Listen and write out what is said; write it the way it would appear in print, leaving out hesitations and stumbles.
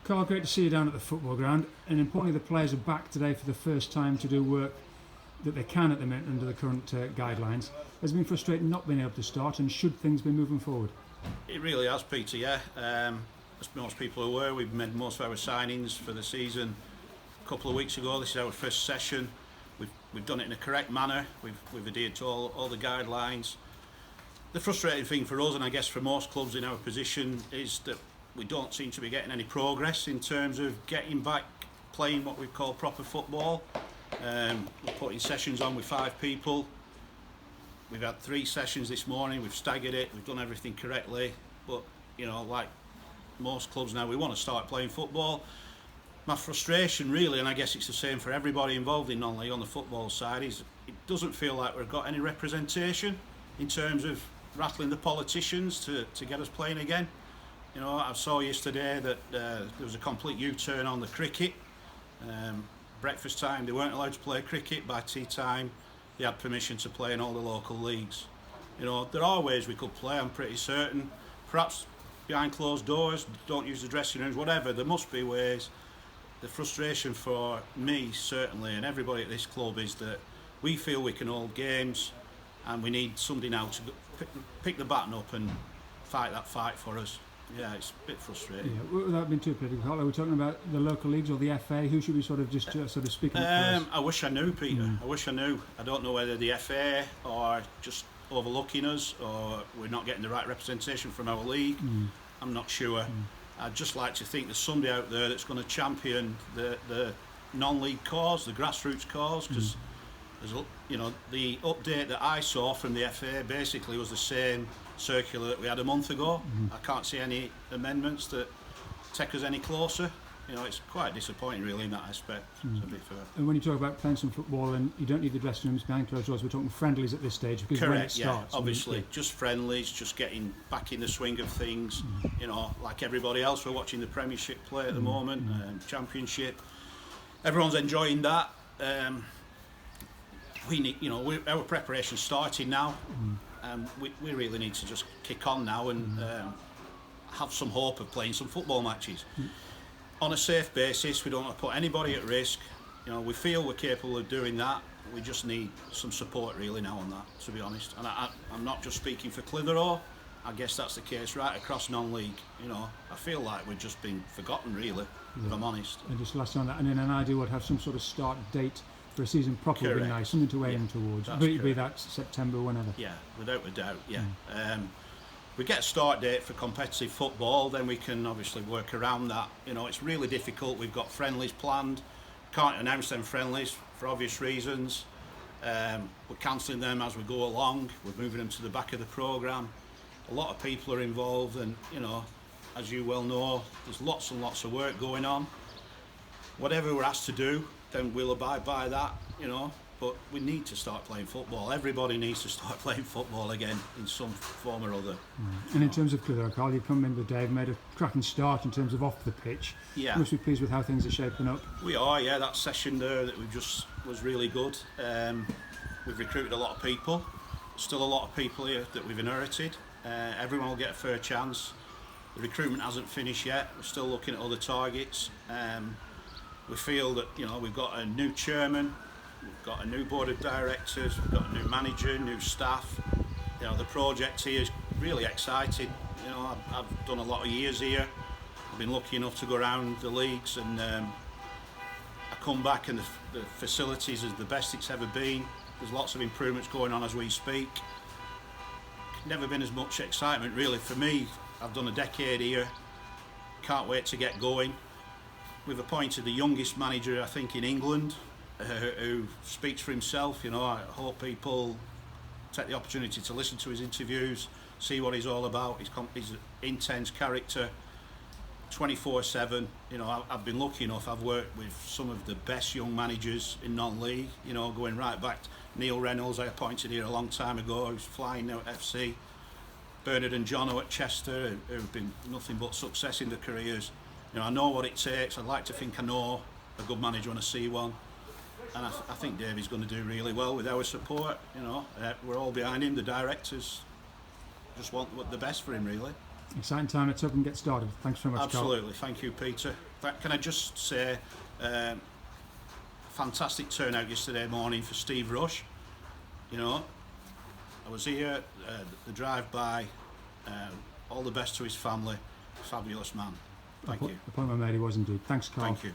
Carl, great to see you down at the football ground, and importantly the players are back today for the first time to do work that they can at the minute under the current guidelines. Has it been frustrating not being able to start, and should things be moving forward? It really has, Peter, yeah. As most people are aware, we've made most of our signings for the season a couple of weeks ago. This is our first session. We've done it in a correct manner. We've adhered to all the guidelines. The frustrating thing for us, and I guess for most clubs in our position, is that we don't seem to be getting any progress in terms of getting back playing what we call proper football. We're putting sessions on with 5 people. We've had 3 sessions this morning. We've staggered it. We've done everything correctly. But, you know, like most clubs now, we want to start playing football. My frustration really, and I guess it's the same for everybody involved in non-league on the football side, is it doesn't feel like we've got any representation in terms of rattling the politicians to get us playing again. You know, I saw yesterday that there was a complete U-turn on the cricket. Breakfast time, they weren't allowed to play cricket. By tea time, they had permission to play in all the local leagues. You know, there are ways we could play, I'm pretty certain. Perhaps behind closed doors, don't use the dressing rooms, whatever. There must be ways. The frustration for me, certainly, and everybody at this club, is that we feel we can hold games, and we need somebody now to pick the baton up and fight that fight for us. Yeah, it's a bit frustrating. Yeah, without being too political, are we talking about the local leagues or the FA? Who should we sort of just sort of speaking up first? I wish I knew, Peter. I wish I knew. I don't know whether the FA are just overlooking us, or we're not getting the right representation from our league. I'm not sure. I'd just like to think there's somebody out there that's going to champion the non-league cause, the grassroots cause, because you know, the update that I saw from the FA basically was the same circular that we had a month ago. I can't see any amendments that take us any closer. You know, it's quite disappointing really in that aspect, to be fair. And when you talk about playing some football, and you don't need the dressing rooms behind closed doors, we're talking friendlies at this stage, because Correct, when it starts, obviously, just friendlies, just getting back in the swing of things. You know, like everybody else, we're watching the Premiership play at the moment, Championship. Everyone's enjoying that. We need, you know, our preparation's starting now, and we really need to just kick on now and have some hope of playing some football matches on a safe basis. We don't want to put anybody at risk. You know, we feel we're capable of doing that. We just need some support really now on that, to be honest. And I'm not just speaking for Clitheroe. I guess that's the case right across non-league. You know, I feel like we've just been forgotten really, if I'm honest. And just last on that, and in an ideal would have some sort of start date for a season proper would be nice, something to aim towards. Be that September, whenever. Yeah, without a doubt, yeah. We get a start date for competitive football, then we can obviously work around that. You know, it's really difficult. We've got friendlies planned. Can't announce them friendlies for obvious reasons. We're cancelling them as we go along. We're moving them to the back of the programme. A lot of people are involved, and, you know, as you well know, there's lots and lots of work going on. Whatever we're asked to do, then we'll abide by that, you know. But we need to start playing football. Everybody needs to start playing football again in some form or other. And in terms of Clitheroe, Carl, you've come in with Dave, made a cracking start in terms of off the pitch. Yeah. You must be pleased with how things are shaping up. We are, yeah. That session there that we just was really good. We've recruited a lot of people. Still a lot of people here that we've inherited. Everyone will get a fair chance. The recruitment hasn't finished yet. We're still looking at other targets. We feel that, you know, we've got a new chairman, we've got a new board of directors, we've got a new manager, new staff. You know, the project here is really exciting. You know, I've done a lot of years here. I've been lucky enough to go around the leagues, and I come back and the facilities is the best it's ever been. There's lots of improvements going on as we speak. Never been as much excitement really for me. I've done a decade here. Can't wait to get going. We've appointed the youngest manager, I think, in England, who speaks for himself. You know, I hope people take the opportunity to listen to his interviews, see what he's all about. He's an intense character, 24/7. You know, I've been lucky enough. I've worked with some of the best young managers in non-league. You know, going right back to Neil Reynolds, I appointed here a long time ago, who's flying now at FC. Bernard and Jono at Chester, who've been nothing but success in their careers. You know, I know what it takes. I'd like to think I know a good manager when I see one, and I think Davey's going to do really well with our support. You know, we're all behind him. The directors just want the best for him, really. Exciting time. Let's hope we can get started. Thanks very much, Carl. Absolutely, thank you, Peter. Can I just say, fantastic turnout yesterday morning for Steve Rush. You know, I was here, the drive-by, all the best to his family. Fabulous man. Thank you. The point I made, he was indeed. Thanks, Carl. Thank you.